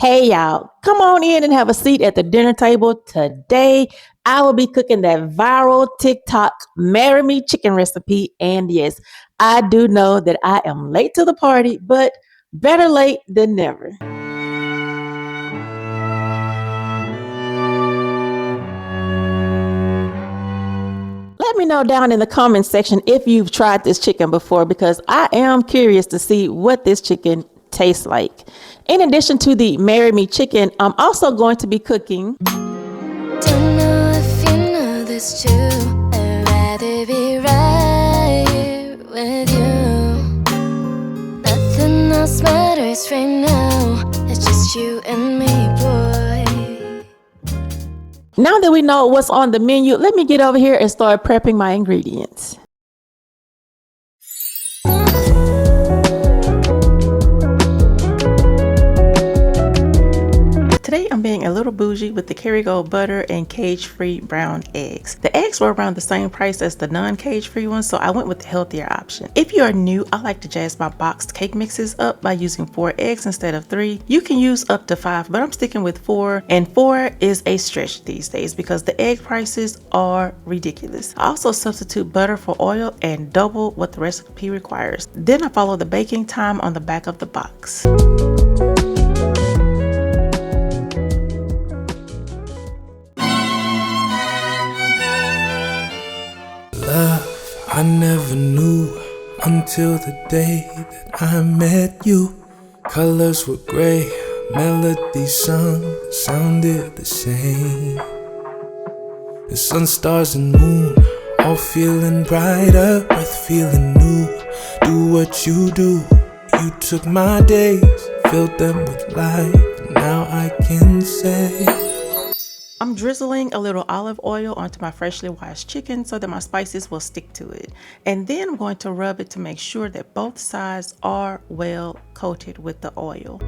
Hey y'all, come on in and have a seat at the dinner table. Today, I will be cooking that viral TikTok marry me chicken recipe. And yes, I do know that I am late to the party, but better late than never. Let me know down in the comments section if you've tried this chicken before because I am curious to see what this chicken tastes like. In addition to the marry me chicken, I'm also going to be cooking. Don't know if you know this too. I'd rather be right here with you. Nothing else matters right now. It's just you and me, boy. Now that we know what's on the menu, let me get over here and start prepping my ingredients. Today I'm being a little bougie with the Kerrygold butter and cage-free brown eggs. The eggs were around the same price as the non-cage-free ones, so I went with the healthier option. If you are new, I like to jazz my boxed cake mixes up by using 4 eggs instead of 3. You can use up to 5, but I'm sticking with 4, and 4 is a stretch these days because the egg prices are ridiculous. I also substitute butter for oil and double what the recipe requires. Then I follow the baking time on the back of the box. Love, I never knew until the day that I met you. Colors were gray, melodies sung, sounded the same. The sun, stars, and moon, all feeling brighter, breath feeling new. Do what you do, you took my days, filled them with life, now I can say I'm drizzling a little olive oil onto my freshly washed chicken so that my spices will stick to it. And then I'm going to rub it to make sure that both sides are well coated with the oil.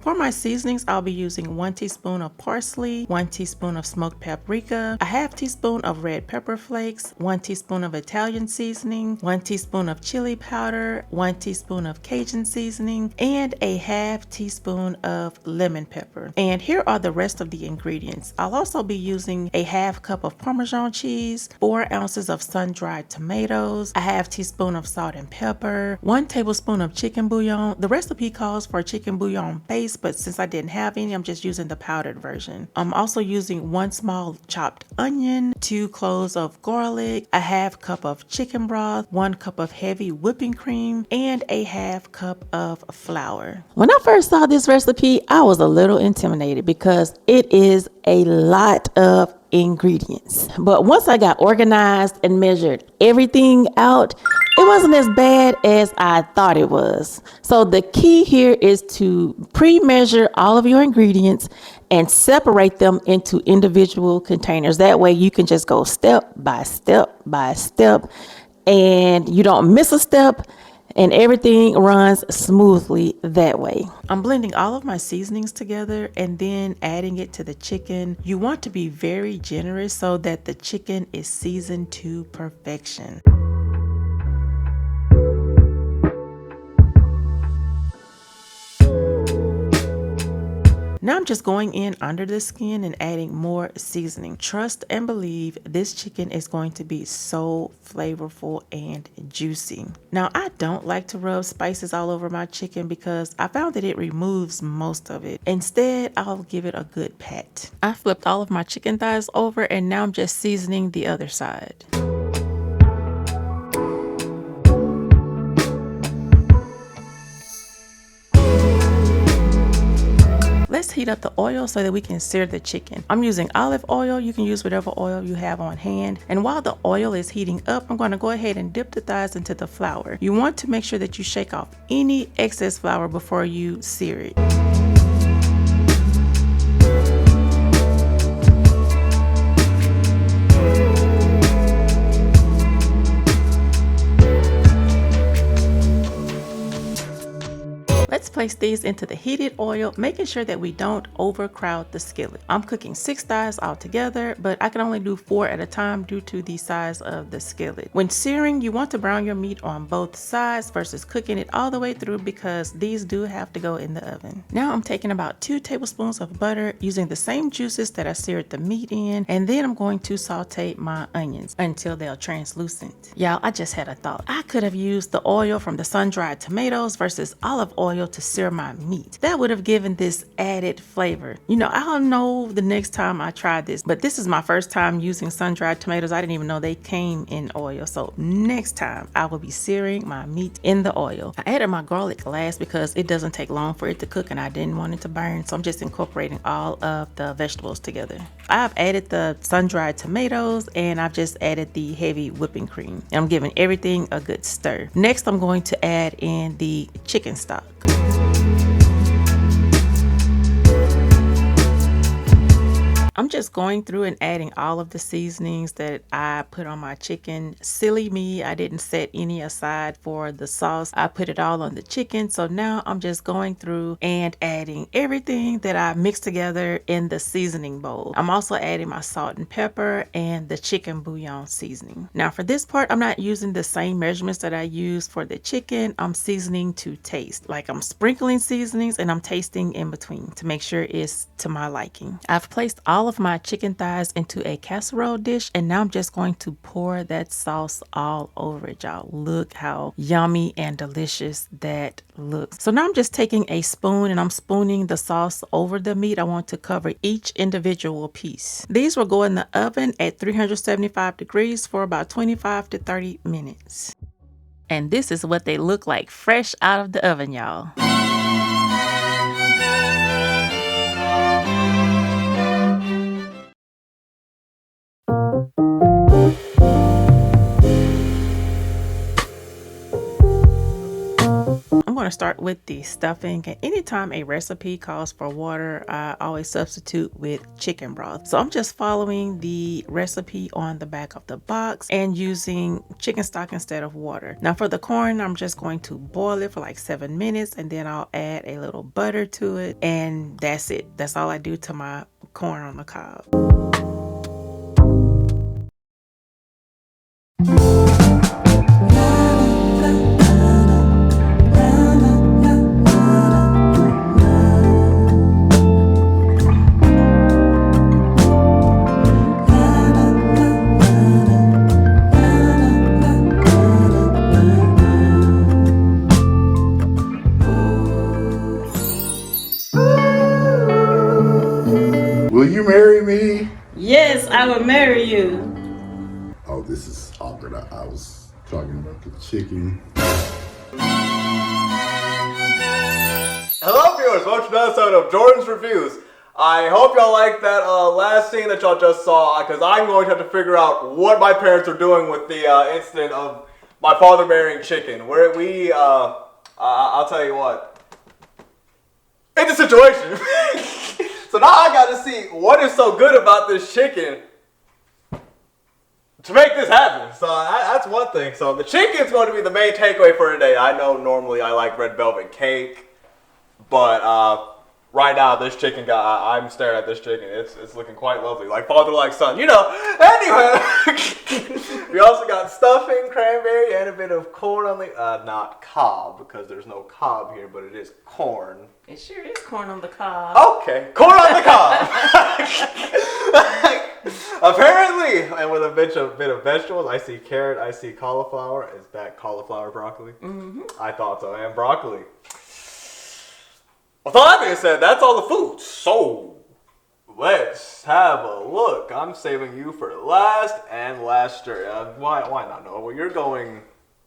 For my seasonings, I'll be using 1 teaspoon of parsley, 1 teaspoon of smoked paprika, a half teaspoon of red pepper flakes, 1 teaspoon of Italian seasoning, 1 teaspoon of chili powder, 1 teaspoon of Cajun seasoning, and a half teaspoon of lemon pepper. And here are the rest of the ingredients. I'll also be using a half cup of Parmesan cheese, 4 ounces of sun-dried tomatoes, a half teaspoon of salt and pepper, 1 tablespoon of chicken bouillon. The recipe calls for chicken bouillon base, but since I didn't have any, I'm just using the powdered version. I'm also using 1 small chopped onion, 2 cloves of garlic, a half cup of chicken broth, 1 cup of heavy whipping cream, and a half cup of flour. When I first saw this recipe, I was a little intimidated because it is a lot of ingredients. But once I got organized and measured everything out, it wasn't as bad as I thought it was. So the key here is to pre-measure all of your ingredients and separate them into individual containers. That way you can just go step by step by step and you don't miss a step and everything runs smoothly that way. I'm blending all of my seasonings together and then adding it to the chicken. You want to be very generous so that the chicken is seasoned to perfection. Now I'm just going in under the skin and adding more seasoning. Trust and believe this chicken is going to be so flavorful and juicy. Now I don't like to rub spices all over my chicken because I found that it removes most of it. Instead, I'll give it a good pat. I flipped all of my chicken thighs over and now I'm just seasoning the other side. Let's heat up the oil so that we can sear the chicken. I'm using olive oil. You can use whatever oil you have on hand. And while the oil is heating up, I'm going to go ahead and dip the thighs into the flour. You want to make sure that you shake off any excess flour before you sear it. Let's place these into the heated oil, making sure that we don't overcrowd the skillet. I'm cooking 6 thighs all together, but I can only do 4 at a time due to the size of the skillet. When searing, you want to brown your meat on both sides versus cooking it all the way through because these do have to go in the oven. Now I'm taking about 2 tablespoons of butter using the same juices that I seared the meat in, and then I'm going to saute my onions until they're translucent. Y'all, I just had a thought. I could have used the oil from the sun-dried tomatoes versus olive oil to sear my meat. That would have given this added flavor. You know, I don't know the next time I try this, but this is my first time using sun-dried tomatoes. I didn't even know they came in oil. So next time I will be searing my meat in the oil. I added my garlic last because it doesn't take long for it to cook and I didn't want it to burn. So I'm just incorporating all of the vegetables together. I've added the sun-dried tomatoes and I've just added the heavy whipping cream. And I'm giving everything a good stir. Next, I'm going to add in the chicken stock. I'm just going through and adding all of the seasonings that I put on my chicken. Silly me, I didn't set any aside for the sauce. I put it all on the chicken. So now I'm just going through and adding everything that I mixed together in the seasoning bowl. I'm also adding my salt and pepper and the chicken bouillon seasoning. Now for this part, I'm not using the same measurements that I used for the chicken. I'm seasoning to taste. Like I'm sprinkling seasonings and I'm tasting in between to make sure it's to my liking. I've placed all of my chicken thighs into a casserole dish and now I'm just going to pour that sauce all over it, y'all. Look how yummy and delicious that looks. So now I'm just taking a spoon and I'm spooning the sauce over the meat. I want to cover each individual piece. These will go in the oven at 375 degrees for about 25 to 30 minutes. And this is what they look like fresh out of the oven, y'all. I'm going to start with the stuffing, and anytime a recipe calls for water, I always substitute with chicken broth. So I'm just following the recipe on the back of the box and using chicken stock instead of water. Now for the corn, I'm just going to boil it for like 7 minutes and then I'll add a little butter to it, and that's it. That's all I do to my corn on the cob. Will you marry me? Yes, I will marry you. Oh, this is awkward. I was talking about the chicken. Hello viewers, welcome to another episode of Jordan's Reviews. I hope y'all like that last scene that y'all just saw, because I'm going to have to figure out what my parents are doing with the incident of my father marrying chicken. I'll tell you what. It's a situation. So now I gotta see what is so good about this chicken to make this happen. So that's one thing. So the chicken's going to be the main takeaway for today. I know normally I like red velvet cake, but right now this chicken I'm staring at this chicken. It's looking quite lovely, like father, like son. You know. Anyway, we also got stuffing, cranberry, and a bit of corn on the not cob, because there's no cob here, but it is corn. It sure is corn on the cob. Okay, corn on the cob. Apparently, and with a bit of vegetables. I see carrot, I see cauliflower. Is that cauliflower broccoli? Mm-hmm. I thought so, and broccoli. With all that being said, that's all the food. So, let's have a look. I'm saving you for last and last. Why not? No, well, you're going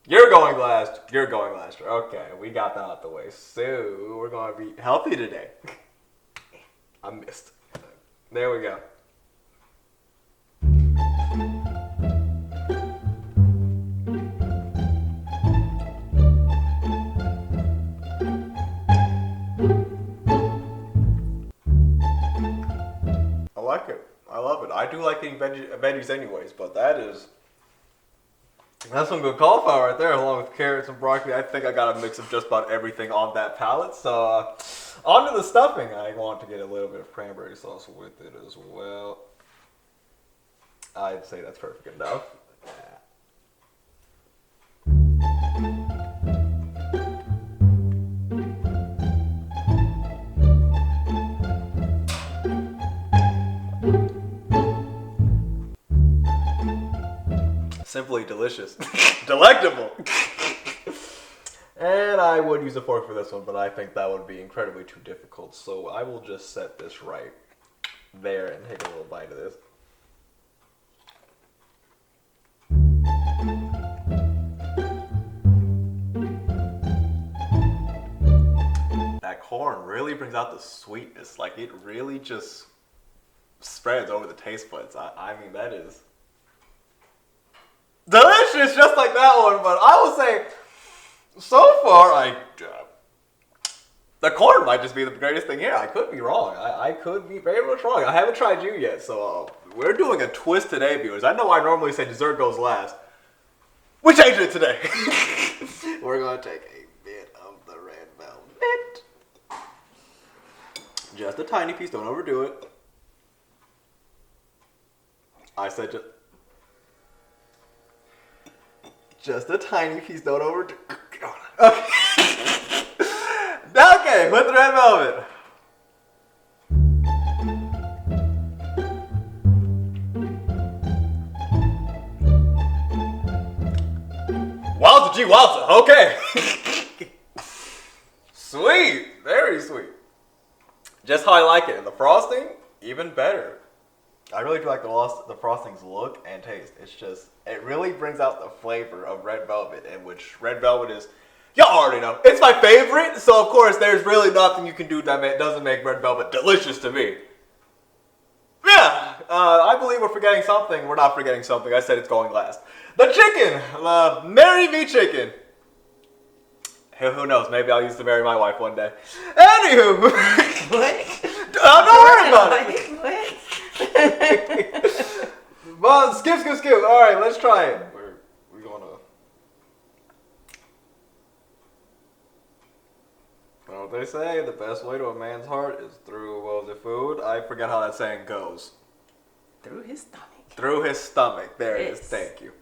last. You're going last. Okay, we got that out the way. So, we're going to be healthy today. I missed. There we go. I like it. I love it. I do like eating veggies anyways, but that is That's some good cauliflower right there, along with carrots and broccoli. I think I got a mix of just about everything on that palette. So, on to the stuffing. I want to get a little bit of cranberry sauce with it as well. I'd say that's perfect enough. Simply delicious. Delectable. And I would use a fork for this one, but I think that would be incredibly too difficult. So I will just set this right there and take a little bite of this. That corn really brings out the sweetness. Like, it really just spreads over the taste buds. I mean, that is delicious, just like that one. But I will say, so far, the corn might just be the greatest thing here. I could be wrong. I could be very much wrong. I haven't tried you yet, so we're doing a twist today, viewers. I know I normally say dessert goes last. We changed it today. We're going to take a bit of the red velvet. Just a tiny piece. Don't overdo it. I said just a tiny piece. Don't overdo it. Okay. Okay, with the red velvet. Wowza gee wowza. Okay. Sweet. Very sweet. Just how I like it. And the frosting, even better. I really do like the frosting's look and taste. It's just, it really brings out the flavor of red velvet, in which red velvet is, y'all already know, it's my favorite. So of course, there's really nothing you can do that doesn't make red velvet delicious to me. Yeah, I believe we're forgetting something. We're not forgetting something. I said it's going last. The chicken, marry me chicken. Who knows? Maybe I'll use to marry my wife one day. Anywho, What? don't worry about it. What? Well, skip. All right, let's try it. We're gonna. You know what they say? The best way to a man's heart is through, what was it, food? I forget how that saying goes. Through his stomach. Through his stomach. There it is. Yes. Thank you.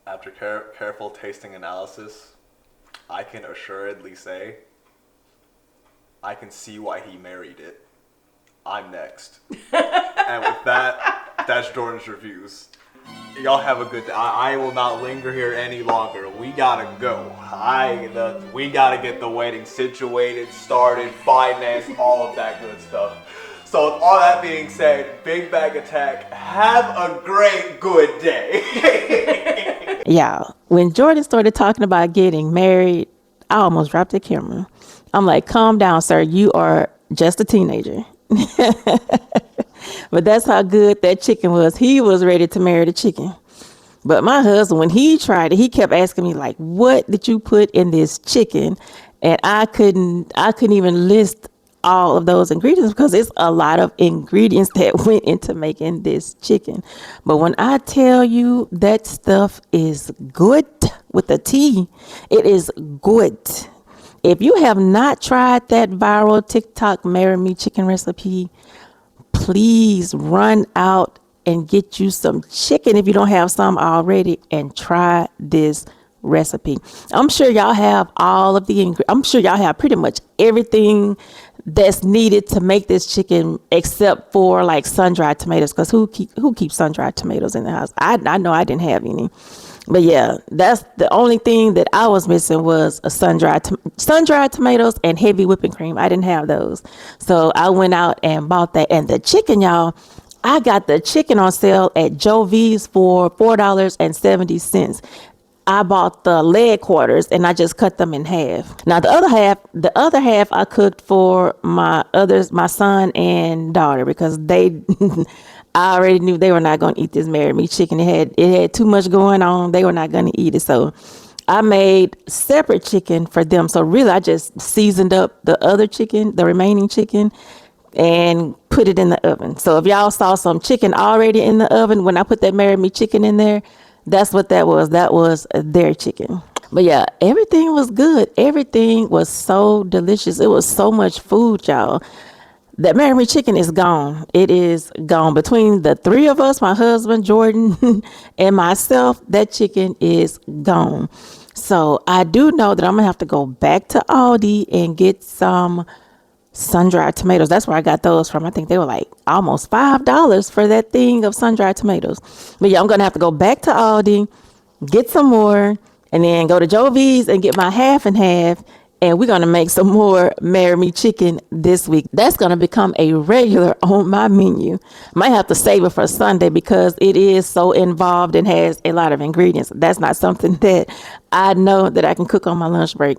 After careful tasting analysis, I can assuredly say I can see why he married it. I'm next. And with that, that's Jordan's reviews. Y'all have a good day. I will not linger here any longer. We gotta go. We gotta get the wedding situated, started, financed, all of that good stuff. So with all that being said, Big Bag Attack, have a great good day. Y'all, when Jordan started talking about getting married, I almost dropped the camera. I'm like, calm down, sir. You are just a teenager. But that's how good that chicken was. He was ready to marry the chicken. But my husband, when he tried it, he kept asking me, like, what did you put in this chicken? And I couldn't even list all of those ingredients because it's a lot of ingredients that went into making this chicken. But when I tell you that stuff is good with a T, it is good. If you have not tried that viral TikTok marry me chicken recipe, please run out and get you some chicken if you don't have some already and try this recipe. I'm sure y'all have all of the I'm sure y'all have pretty much everything that's needed to make this chicken except for like sun-dried tomatoes, because who keeps sun-dried tomatoes in the house? I know I didn't have any. But yeah, that's the only thing that I was missing was a sun-dried tomatoes and heavy whipping cream. I didn't have those. So I went out and bought that. And the chicken, y'all, I got the chicken on sale at Joe V's for $4.70. I bought the leg quarters and I just cut them in half. Now the other half I cooked for my son and daughter, because they I already knew they were not going to eat this married me chicken. It had too much going on. They were not going to eat it. So I made separate chicken for them. So really I just seasoned up the other chicken, the remaining chicken, and put it in the oven. So if y'all saw some chicken already in the oven when I put that married me chicken in there, that's what that was. That was their chicken. But yeah, everything was good. Everything was so delicious. It was so much food, y'all. That married me chicken is gone. It is gone. Between the three of us, my husband, Jordan, and myself, that chicken is gone. So I do know that I'm going to have to go back to Aldi and get some sun-dried tomatoes. That's where I got those from. I think they were like almost $5 for that thing of sun-dried tomatoes. But yeah, I'm gonna have to go back to Aldi, get some more, and then go to Joe V's and get my half and half, and we're gonna make some more marry me chicken this week. That's gonna become a regular on my menu. Might have to save it for Sunday because it is so involved and has a lot of ingredients. That's not something that I know that I can cook on my lunch break.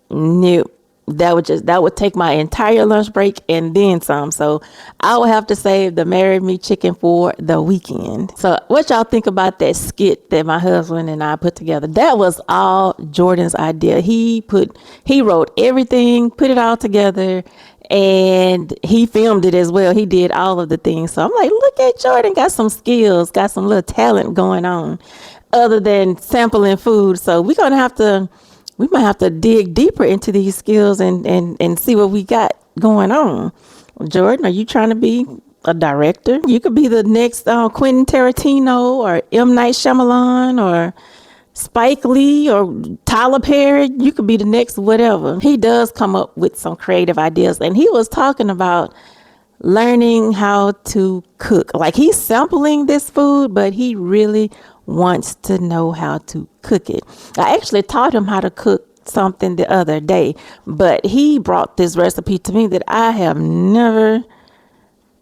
Nope. That would take my entire lunch break and then some. So I will have to save the marry me chicken for the weekend. So what y'all think about that skit that my husband and I put together? That was all Jordan's idea. He wrote everything, put it all together, and he filmed it as well. He did all of the things. So I'm like, look at Jordan, got some skills, got some little talent going on other than sampling food. So we might have to dig deeper into these skills and see what we got going on. Jordan, are you trying to be a director? You could be the next Quentin Tarantino or M. Night Shyamalan or Spike Lee or Tyler Perry. You could be the next whatever. He does come up with some creative ideas, and he was talking about learning how to cook. Like, he's sampling this food, but he really wants to know how to cook it. I actually taught him how to cook something the other day, but he brought this recipe to me that I have never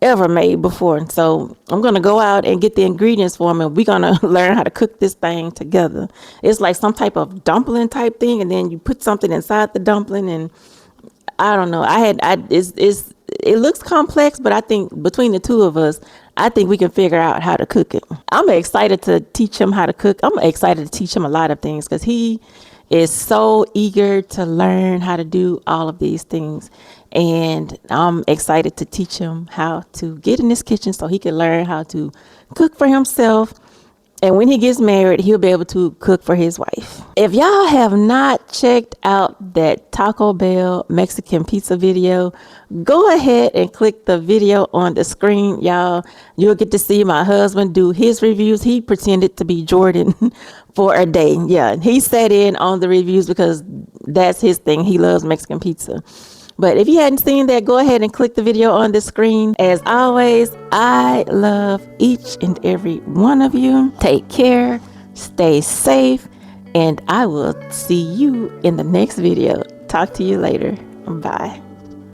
ever made before. So I'm gonna go out and get the ingredients for him, and we're gonna learn how to cook this thing together. It's like some type of dumpling type thing, and then you put something inside the dumpling, and I don't know. It looks complex, but I think between the two of us, I think we can figure out how to cook it. I'm excited to teach him how to cook. I'm excited to teach him a lot of things because he is so eager to learn how to do all of these things. And I'm excited to teach him how to get in this kitchen so he can learn how to cook for himself. And when he gets married, he'll be able to cook for his wife. If y'all have not checked out that Taco Bell Mexican pizza video, go ahead and click the video on the screen, y'all. You'll get to see my husband do his reviews. He pretended to be Jordan for a day. Yeah, he sat in on the reviews because that's his thing. He loves Mexican pizza. But if you hadn't seen that, go ahead and click the video on the screen. As always, I love each and every one of you. Take care, stay safe, and I will see you in the next video. Talk to you later. Bye.